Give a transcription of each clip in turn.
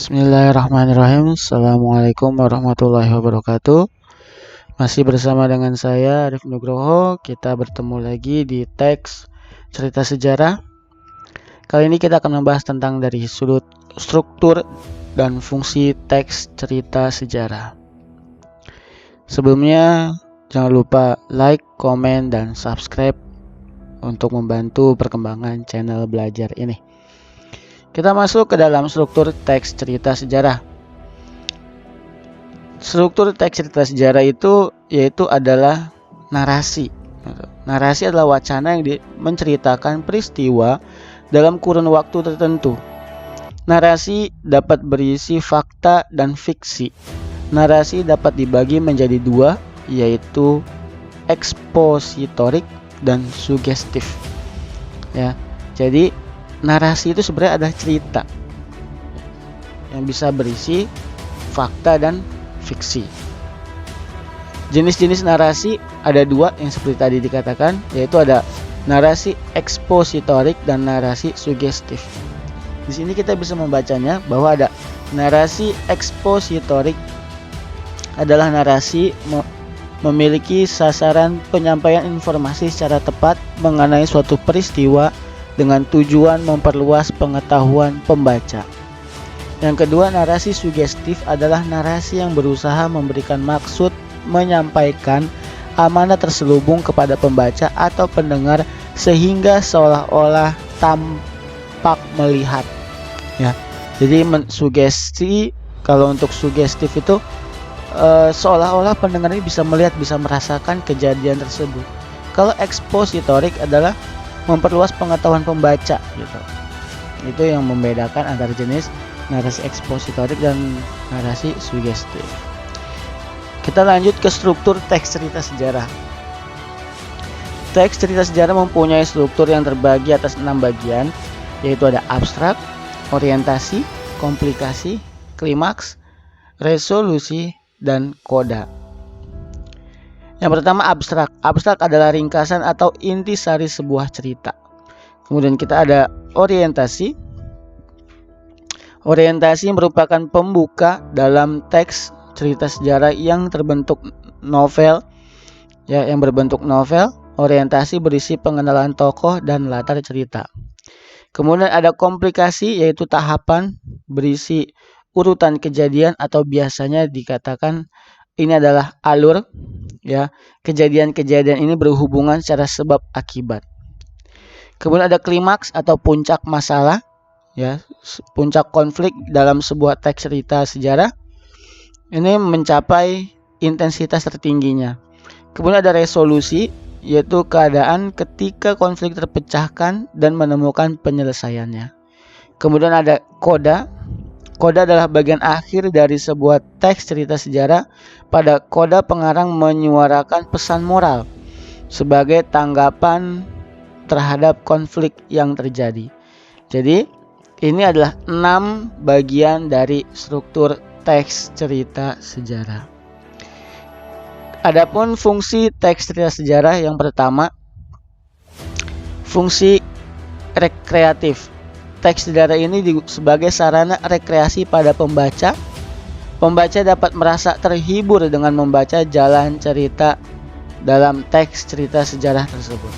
Bismillahirrahmanirrahim. Assalamualaikum warahmatullahi wabarakatuh. Masih bersama dengan saya Arif Nugroho. Kita bertemu lagi di teks cerita sejarah. Kali ini kita akan membahas tentang dari sudut struktur dan fungsi teks cerita sejarah. Sebelumnya jangan lupa like, komen, dan subscribe untuk membantu perkembangan channel belajar ini. Kita masuk ke dalam struktur teks cerita sejarah. Struktur teks cerita sejarah itu adalah narasi. Narasi adalah wacana yang menceritakan peristiwa dalam kurun waktu tertentu. Narasi dapat berisi fakta dan fiksi. Narasi dapat dibagi menjadi dua, yaitu ekspositorik dan sugestif. Ya, jadi narasi itu sebenarnya ada cerita yang bisa berisi fakta dan fiksi. Jenis-jenis narasi ada dua yang seperti tadi dikatakan, yaitu ada narasi ekspositorik dan narasi sugestif. Di sini kita bisa membacanya bahwa ada narasi ekspositorik adalah narasi memiliki sasaran penyampaian informasi secara tepat mengenai suatu peristiwa dengan tujuan memperluas pengetahuan pembaca. Yang kedua, narasi sugestif adalah narasi yang berusaha memberikan maksud menyampaikan amanat terselubung kepada pembaca atau pendengar sehingga seolah-olah tampak melihat. Ya, jadi sugesti, kalau untuk sugestif itu seolah-olah pendengar ini bisa melihat, bisa merasakan kejadian tersebut. Kalau ekspositorik adalah memperluas pengetahuan pembaca gitu. Itu yang membedakan antara jenis narasi ekspositorik dan narasi sugestif. Kita lanjut ke struktur teks cerita sejarah. Teks cerita sejarah mempunyai struktur yang terbagi atas 6 bagian, yaitu ada abstrak, orientasi, komplikasi, klimaks, resolusi, dan koda. Yang pertama, abstrak. Abstrak adalah ringkasan atau intisari sebuah cerita. Kemudian kita ada orientasi. Orientasi merupakan pembuka dalam teks cerita sejarah yang terbentuk novel. Ya, yang berbentuk novel. Orientasi berisi pengenalan tokoh dan latar cerita. Kemudian ada komplikasi, yaitu tahapan berisi urutan kejadian atau biasanya dikatakan ini adalah alur. Ya, kejadian-kejadian ini berhubungan secara sebab akibat. Kemudian ada klimaks atau puncak masalah, ya, puncak konflik dalam sebuah teks cerita sejarah. Ini mencapai intensitas tertingginya. Kemudian ada resolusi, yaitu keadaan ketika konflik terpecahkan dan menemukan penyelesaiannya. Kemudian ada koda. Koda adalah bagian akhir dari sebuah teks cerita sejarah. Pada koda, pengarang menyuarakan pesan moral sebagai tanggapan terhadap konflik yang terjadi. Jadi, ini adalah 6 bagian dari struktur teks cerita sejarah. Adapun fungsi teks cerita sejarah, yang pertama, fungsi rekreatif. Teks sejarah ini sebagai sarana rekreasi pada pembaca. Pembaca dapat merasa terhibur dengan membaca jalan cerita dalam teks cerita sejarah tersebut.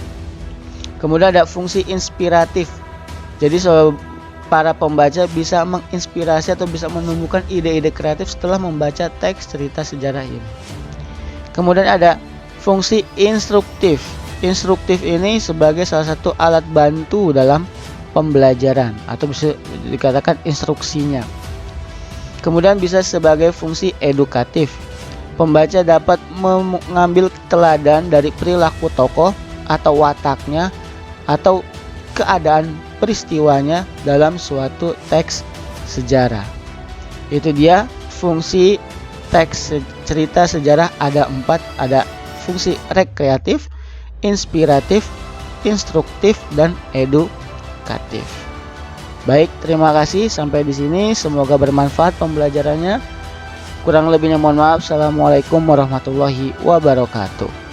Kemudian ada fungsi inspiratif. Jadi para pembaca bisa menginspirasi atau bisa menemukan ide-ide kreatif setelah membaca teks cerita sejarah ini. Kemudian ada fungsi instruktif. Instruktif ini sebagai salah satu alat bantu dalam pembelajaran atau bisa dikatakan instruksinya. Kemudian bisa sebagai fungsi edukatif. Pembaca dapat mengambil teladan dari perilaku tokoh atau wataknya atau keadaan peristiwanya dalam suatu teks sejarah. Itu dia fungsi teks cerita sejarah, ada 4, ada fungsi rekreatif, inspiratif, instruktif, dan edukatif. Baik, terima kasih sampai di sini. Semoga bermanfaat pembelajarannya. Kurang lebihnya mohon maaf. Assalamualaikum warahmatullahi wabarakatuh.